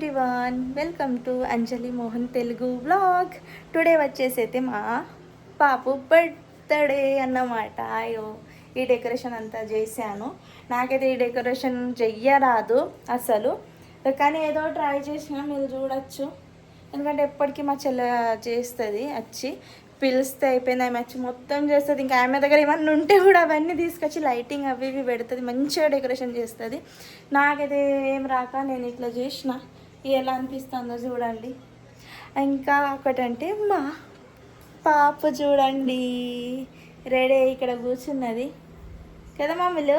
Everyone, welcome to Anjali Mohan Telugu vlog. Today వచ్చేసైతే మా పాపు బర్త్డే అన్నమాట. అయ్యో, ఈ డెకరేషన్ అంతా చేశాను. నాకైతే ఈ డెకరేషన్ చెయ్యరాదు అసలు, కానీ ఏదో ట్రై చేసినా మీరు చూడొచ్చు. ఎందుకంటే ఎప్పటికీ మా చెల్లె చేస్తుంది, వచ్చి పిలిస్తే అయిపోయింది. ఆమె వచ్చి మొత్తం చేస్తుంది. ఇంకా ఆమె దగ్గర ఏమన్నా ఉంటే కూడా అవన్నీ తీసుకొచ్చి లైటింగ్ అవి ఇవి పెడుతుంది, మంచిగా డెకరేషన్ చేస్తుంది. నాకైతే ఏం రాక నేను ఇట్లా చేసిన, ఎలా అనిపిస్తుందో చూడండి. ఇంకా ఒకటంటే మా పాప చూడండి రెడీ ఇక్కడ కూర్చున్నది కదా మమ్మీలు.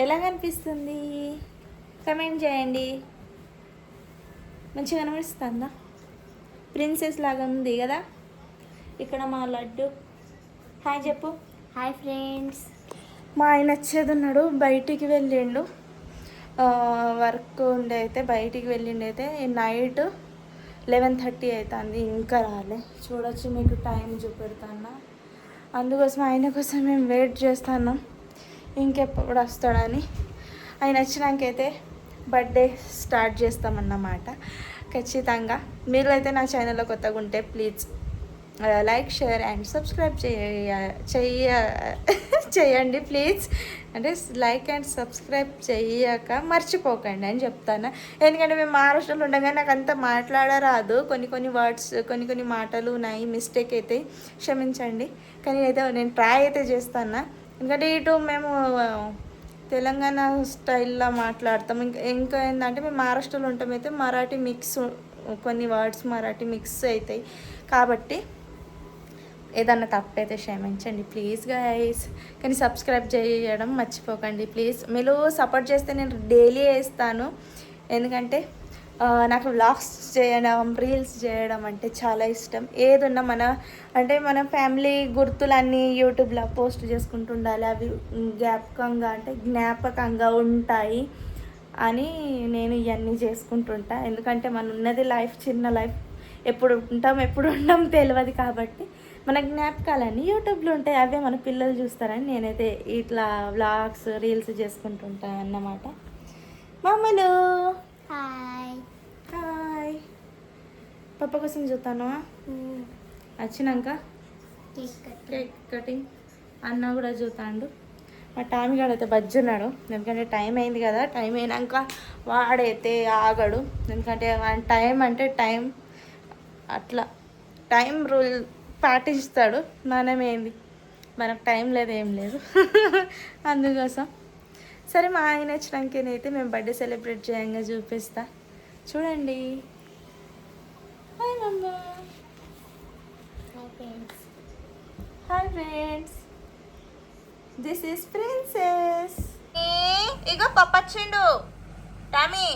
ఎలా కనిపిస్తుంది కమెంట్ చేయండి. మంచిగా కనిపిస్తుందా? ప్రిన్సెస్ లాగా ఉంది కదా. ఇక్కడ మా లడ్డు హాయ్ చెప్పు. Hi friends. మా ఆయన వచ్చేది ఉన్నాడు, బయటికి వెళ్ళిండు. వర్క్ ఉండే అయితే బయటికి వెళ్ళిండు. అయితే నైట్ 11:30 అవుతుంది, ఇంకా రాలే. చూడొచ్చు, మీకు టైం చూపెడతాను. అందుకోసం ఆయన కోసం మేము వెయిట్ చేస్తున్నాం, ఇంకెప్పుడు వస్తాడని. ఆయన వచ్చినాకైతే బర్త్డే స్టార్ట్ చేస్తామన్నమాట ఖచ్చితంగా. మీరు అయితే నా ఛానల్లో కొత్తగా ఉంటే please like, share and subscribe చేయండి ప్లీజ్. అంటే లైక్ అండ్ సబ్స్క్రైబ్ చేయక మర్చిపోకండి అని చెప్తాను. ఎందుకంటే మేము మహారాష్ట్రలో ఉండగా నాకు అంత మాట్లాడరాదు. కొన్ని వర్డ్స్, కొన్ని మాటలు ఉన్నాయి, మిస్టేక్ అయితే క్షమించండి. కానీ అయితే నేను ట్రై అయితే చేస్తాను. ఎందుకంటే ఇటు మేము తెలంగాణ స్టైల్లో మాట్లాడతాం. ఇంకా ఏంటంటే మేము మహారాష్ట్రలో ఉంటాం, అయితే మరాఠీ మిక్స్, కొన్ని వర్డ్స్ మరాఠీ మిక్స్ అవుతాయి. కాబట్టి ఏదన్నా తప్పైతే క్షమించండి ప్లీజ్ గైస్. కానీ సబ్స్క్రైబ్ చేయడం మర్చిపోకండి ప్లీజ్. మీరు సపోర్ట్ చేస్తే నేను డైలీ వేస్తాను. ఎందుకంటే నాకు వ్లాగ్స్ చేయడం, రీల్స్ చేయడం అంటే చాలా ఇష్టం. ఏదున్నా మన ఫ్యామిలీ గుర్తులన్నీ యూట్యూబ్లో పోస్ట్ చేసుకుంటూ ఉండాలి. అవి జ్ఞాపకంగా ఉంటాయి అని నేను ఇవన్నీ చేసుకుంటుంటా. ఎందుకంటే మనం ఉన్నది లైఫ్, చిన్న లైఫ్. ఎప్పుడు ఉంటాం ఎప్పుడు ఉండం తెలియదు. కాబట్టి మన జ్ఞాపకాలన్నీ యూట్యూబ్లో ఉంటాయి, అవే మన పిల్లలు చూస్తారని నేనైతే ఇట్లా వ్లాగ్స్, రీల్స్ చేసుకుంటుంటాను అన్నమాట. మామూలు హాయ్. హాయ్. పప్ప కోసం చూస్తాను. వచ్చినాక కేక్ కటింగ్ అన్న కూడా చూస్తాడు. మా టామీ గారు అయితే బజ్జున్నాడు, ఎందుకంటే టైం అయింది కదా. టైం అయినాక వాడైతే ఆగడు. ఎందుకంటే టైం అంటే టైం, అట్లా టైం రూల్ పాటిస్తాడు. మనమేంది, మనకు టైం లేదు, ఏం లేదు. అందుకోసం సరే, మా ఆయన వచ్చినాకనైతే మేము బర్త్డే సెలబ్రేట్ చేయంగా చూపిస్తా. చూడండి. Hi mamma. Hi friends, this is princess. ఇగో పప్ప వచ్చిండు. టామీ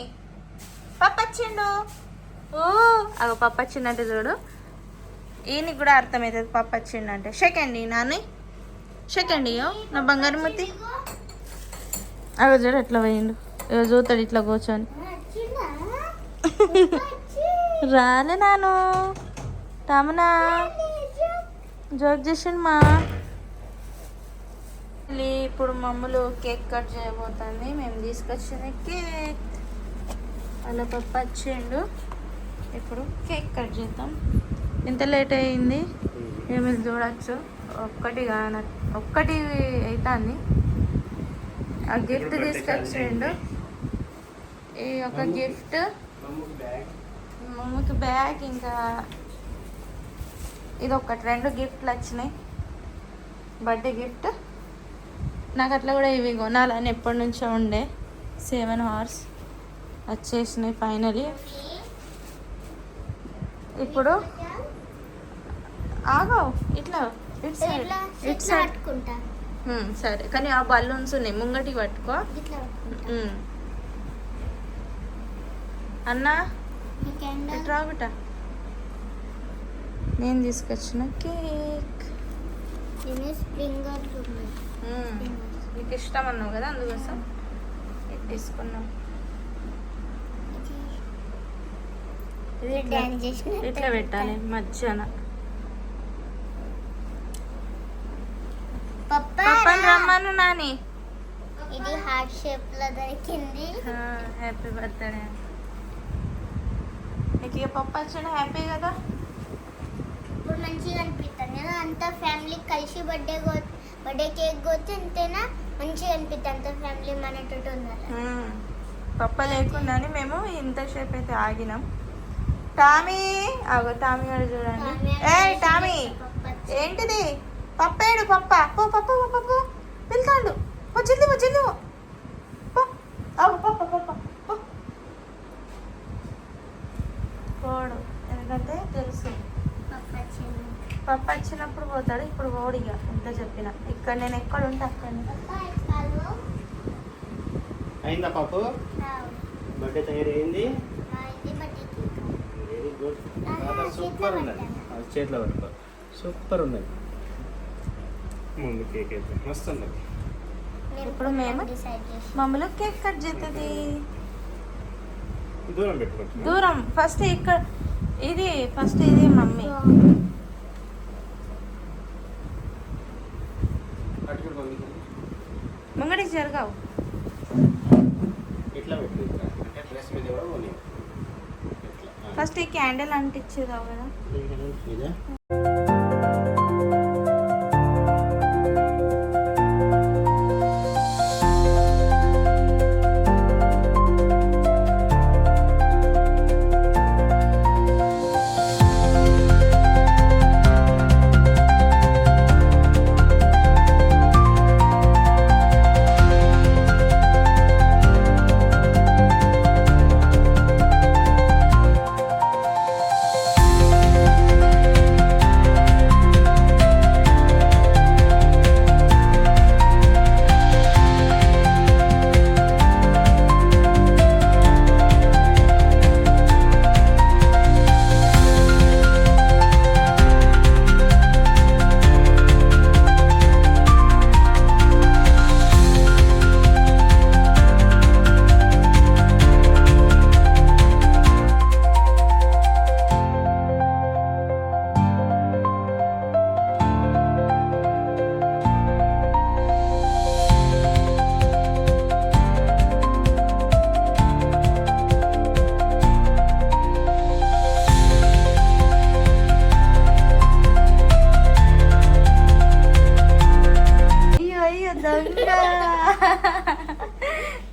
పప్ప వచ్చిండు. ఓ అగో పప్ప వచ్చిందంటే చూడు. ఈయనకి కూడా అర్థమవుతుంది పప్ప వచ్చిండంటే. సెకండ్ నాని, సెకండ్ ఇయో నా బంగారు ముత్తి. అగో చూడు ఎట్లా పోయిండు. ఇగో చూస్తాడు ఇట్లా కూర్చొని. రాలే నాను తామనా జోక్ చేసిండు మా. ఇప్పుడు మమ్మల్ని కేక్ కట్ చేయబోతుంది. మేము తీసుకొచ్చిన కేక్ అలా పప్ప వచ్చిండు. ఇప్పుడు కేక్ కట్ చేద్దాం. ఎంత లేట్ అయింది ఏమి చూడచ్చు. ఒక్కటి అవుతుంది. ఆ గిఫ్ట్ తీసుకొచ్చిండు. ఈ ఒక గిఫ్ట్, మమ్మీకి బ్యాగ్, ఇంకా ఇది ఒకటి, 2 గిఫ్ట్లు వచ్చినాయి. Birthday gift. నాకు అట్లా కూడా ఇవి కొనాలని ఎప్పటి నుంచో ఉండే. 7 hours వచ్చేసినాయి ఫైనలీ. ఇప్పుడు ఆగో ఇట్లా ఇట్ సైడ్ సరే. కానీ ఆ బలూన్స్ ఉన్నాయి, ముంగటికి పట్టుకో అన్నా. ఇట్రా బిట. నేను తీసుకొచ్చిన కేక్ నీకు ఇష్టం అన్నావు కదా, అందుకోసం ఇది తీసుకున్నాం. ఇట్లా పెట్టాలి మధ్యాహ్నం. పప్పని రమ్మను నాని. ఇది హార్ట్ షేప్ లో దొరికింది. Happy birthday. నీకు ఇక పప్పు వచ్చిన హ్యాపీ కదా. ఇప్పుడు మంచిగా అనిపిస్తుంది కదా, అంతా ఫ్యామిలీ కలిసి బర్త్డే కేక్ కోసి అంతేనా మంచిగా అనిపిస్తుంది, అంత ఫ్యామిలీ మనతోటి ఉండాలి. పప్ప లేకుండానే మేము ఇంతసేపు అయితే ఆగినాం. టామీ అగో టామీ గారు చూడండి. ఏ టామీ ఏంటిది పప్పేడు పప్ప పో పప్ప పప్పు పిలుతాడు. వచ్చింది వచ్చింది పోడు, ఎందుకంటే తెలుసు పప్ప వచ్చినప్పుడు పోతాడు. ఇప్పుడు పోడు ఇక ఎంత చెప్పినా. ఇక్కడ నేను ఎక్కడ ఉంటే అక్కడ అయిందా పాపు? బర్త్డే తయారైంది. వెరీ గుడ్, సూపర్ ఉన్నది. అది చేతిలో పట్టుకో, సూపర్ ఉన్నది. ముందు కేక్ అయితే మస్తు ఉన్నది. ఇప్పుడు మేము మమ్మల్ని కేక్ కట్ చేస్తుంది. దూరం పెట్టుకోవచ్చు. దూరం ఫస్ట్ ఇక్కడ ఇది ఫస్ట్ ఇది మమ్మీ. ముంగడికి జరగావు. ఇట్లా పెట్టు, అంటే డ్రెస్ మీద కూడా పోనీ. ఫస్ట్ ఈ క్యాండిల్ అంటించేదావు కదా. ఇదా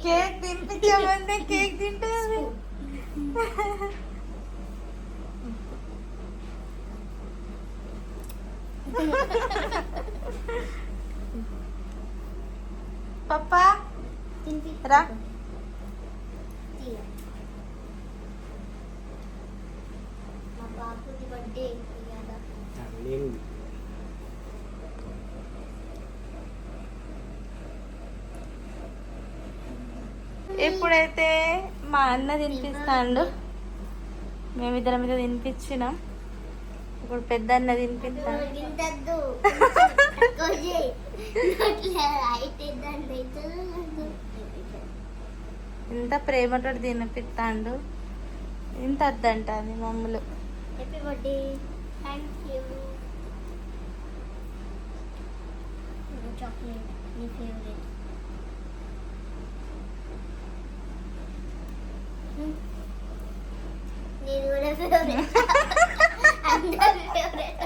కేక్ తినిపించామంటే కేక్ తింటుంది. పప్పా రా. మా బాబుది బర్త్డే నేను ఇప్పుడైతే మా అన్న తినిపిస్తాడు. మేమిద్దరం మీద తినిపించినాం. ఇప్పుడు పెద్ద అన్న తినిపిస్తాడు. ఇంత ప్రేమతో తినిపిస్తాడు. ఇంత అద్దంట అది మమ్మల్ని. Happy birthday, thank you. Chocolate నీ ఫేవరెట్. నేను కూడా ఫేవరెట్. అందరూ ఫేవరెట్.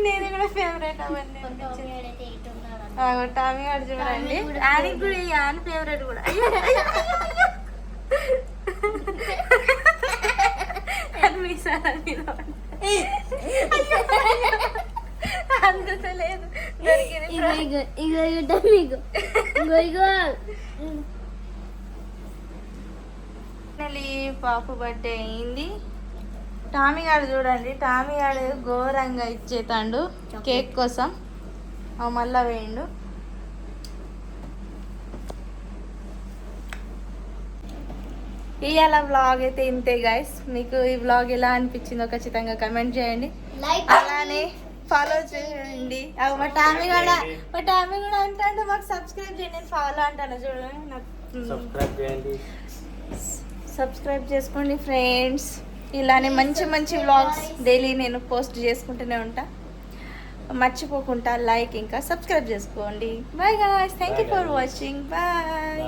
నేను కూడా ఫేవరెట్ అవన్నీ. టామీ గారు చూడండి, ఆయనకి కూడా ఆయన ఫేవరెట్ కూడా. అందుతలేదు పాపు బర్త్డే అయింది. టామీ గారు చూడండి, టామీ గారు ఘోరంగా ఇచ్చేతాండు కేక్ కోసం. మళ్ళా వేయండు. ఇవాళ వ్లాగ్ అయితే ఇంతే గైస్. మీకు ఈ వ్లాగ్ ఎలా అనిపించిందో ఖచ్చితంగా కమెంట్ చేయండి. అలానే ఫాలో చేయండి. మా టామీ కూడా అంటాడు మాకు సబ్స్క్రైబ్ చేయండి. నేను ఫాలో అంటాను చూడండి. నాకు సబ్స్క్రైబ్ చేసుకోండి ఫ్రెండ్స్. ఇలానే మంచి మంచి వ్లాగ్స్ డైలీ నేను పోస్ట్ చేసుకుంటూనే ఉంటా. మర్చిపోకుండా లైక్ ఇంకా సబ్స్క్రైబ్ చేసుకోండి. Bye guys, thank you for watching. Bye.